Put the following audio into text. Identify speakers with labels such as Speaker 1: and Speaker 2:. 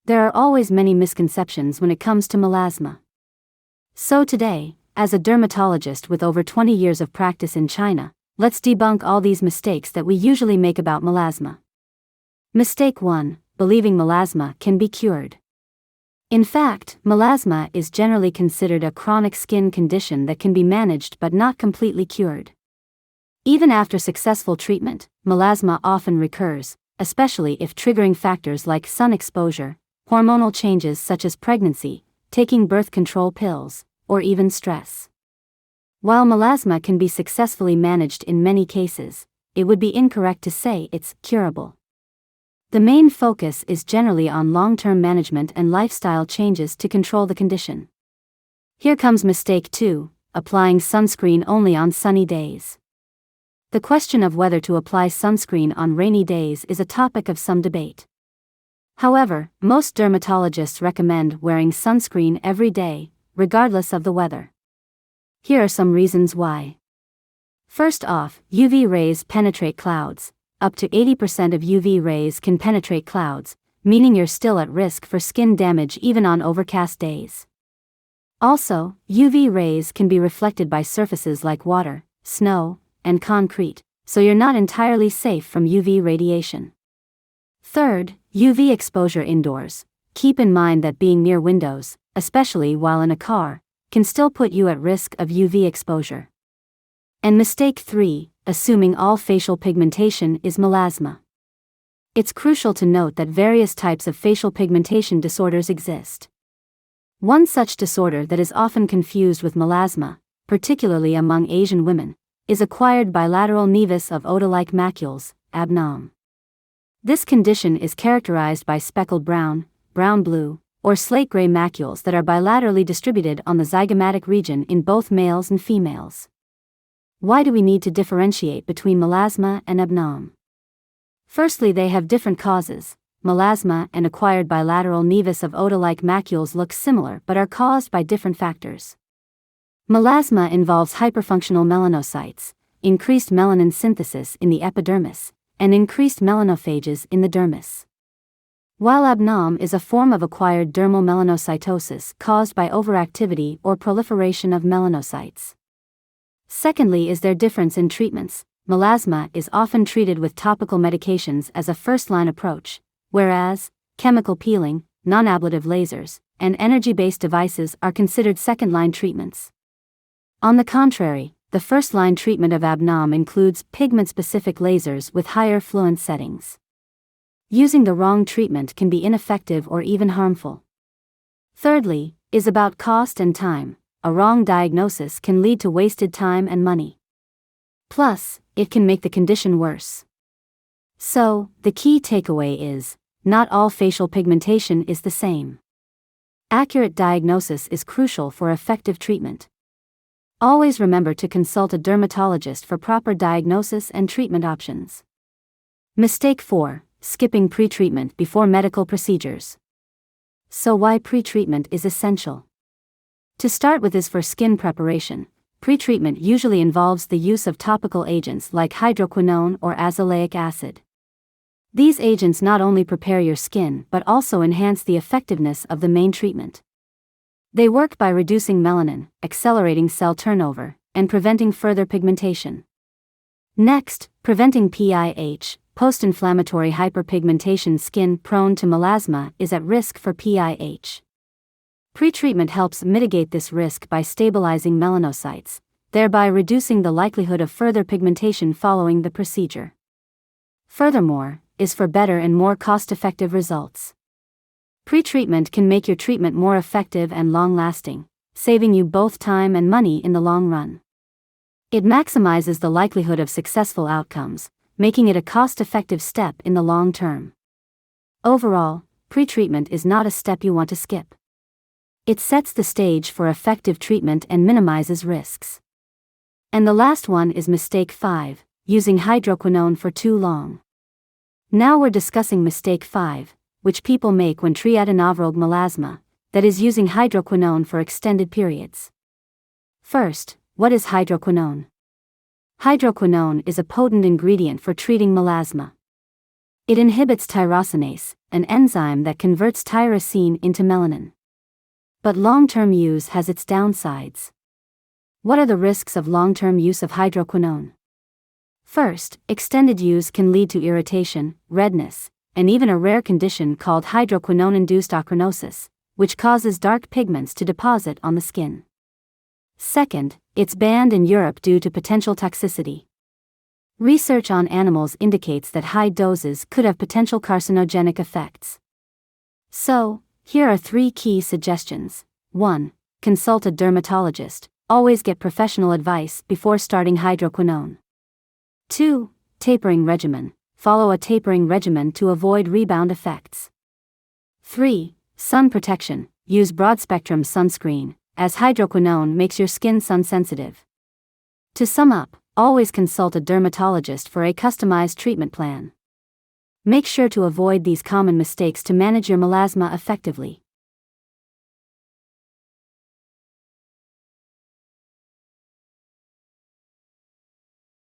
Speaker 1: There are always many misconceptions when it comes to melasma. So today, as a dermatologist with over 20 years of practice in China, let's debunk all these mistakes that we usually make about melasma. Mistake 1: believing melasma can be cured. In fact, melasma is generally considered a chronic skin condition that can be managed but not completely cured. Even after successful treatment, melasma often recurs, especially if triggering factors like sun exposure, hormonal changes such as pregnancy, taking birth control pills, or even stress. While melasma can be successfully managed in many cases, it would be incorrect to say it's curable. The main focus is generally on long-term management and lifestyle changes to control the condition. Here comes mistake 2: applying sunscreen only on sunny days. The question of whether to apply sunscreen on rainy days is a topic of some debate. However, most dermatologists recommend wearing sunscreen every day, regardless of the weather. Here are some reasons why. First off, UV rays penetrate clouds. Up to 80% of UV rays can penetrate clouds, meaning you're still at risk for skin damage even on overcast days. Also, UV rays can be reflected by surfaces like water, snow, and concrete, so you're not entirely safe from UV radiation. Third, UV exposure indoors. Keep in mind that being near windows, especially while in a car, can still put you at risk of UV exposure. And mistake 3: assuming all facial pigmentation is melasma. It's crucial to note that various types of facial pigmentation disorders exist. One such disorder that is often confused with melasma, particularly among Asian women, is acquired bilateral nevus of odor-like macules, ABNOM. This condition is characterized by speckled brown, brown-blue, or slate-gray macules that are bilaterally distributed on the zygomatic region in both males and females. Why do we need to differentiate between melasma and ABNOM? Firstly, they have different causes. Melasma and acquired bilateral nevus of odor-like macules look similar but are caused by different factors. Melasma involves hyperfunctional melanocytes, increased melanin synthesis in the epidermis, and increased melanophages in the dermis. While ABNOM is a form of acquired dermal melanocytosis caused by overactivity or proliferation of melanocytes. Secondly is their difference in treatments. Melasma is often treated with topical medications as a first-line approach, whereas chemical peeling, non-ablative lasers, and energy-based devices are considered second-line treatments. On the contrary, the first-line treatment of ABNOM includes pigment-specific lasers with higher fluence settings. Using the wrong treatment can be ineffective or even harmful. Thirdly, is about cost and time. A wrong diagnosis can lead to wasted time and money. Plus, it can make the condition worse. So, the key takeaway is, not all facial pigmentation is the same. Accurate diagnosis is crucial for effective treatment. Always remember to consult a dermatologist for proper diagnosis and treatment options. Mistake 4: skipping pre-treatment before medical procedures. So why pre-treatment is essential? To start with is for skin preparation. Pre-treatment usually involves the use of topical agents like hydroquinone or azelaic acid. These agents not only prepare your skin but also enhance the effectiveness of the main treatment. They work by reducing melanin, accelerating cell turnover, and preventing further pigmentation. Next, preventing PIH, post-inflammatory hyperpigmentation. Skin prone to melasma is at risk for PIH. Pre-treatment helps mitigate this risk by stabilizing melanocytes, thereby reducing the likelihood of further pigmentation following the procedure. Furthermore, is for better and more cost-effective results. Pre-treatment can make your treatment more effective and long-lasting, saving you both time and money in the long run. It maximizes the likelihood of successful outcomes, making it a cost-effective step in the long term. Overall, pre-treatment is not a step you want to skip. It sets the stage for effective treatment and minimizes risks. And the last one is mistake 5, using hydroquinone for too long. Now we're discussing mistake 5, which people make when treating melasma, that is using hydroquinone for extended periods. First, what is hydroquinone? Hydroquinone is a potent ingredient for treating melasma. It inhibits tyrosinase, an enzyme that converts tyrosine into melanin. But long-term use has its downsides. What are the risks of long-term use of hydroquinone? First, extended use can lead to irritation, redness, and even a rare condition called hydroquinone-induced achronosis, which causes dark pigments to deposit on the skin. Second, it's banned in Europe due to potential toxicity. Research on animals indicates that high doses could have potential carcinogenic effects. So, here are 3 key suggestions. 1. Consult a dermatologist. Always get professional advice before starting hydroquinone. 2. Tapering regimen. Follow a tapering regimen to avoid rebound effects. 3. Sun protection. Use broad-spectrum sunscreen, as hydroquinone makes your skin sun-sensitive. To sum up, always consult a dermatologist for a customized treatment plan. Make sure to avoid these common mistakes to manage your melasma effectively.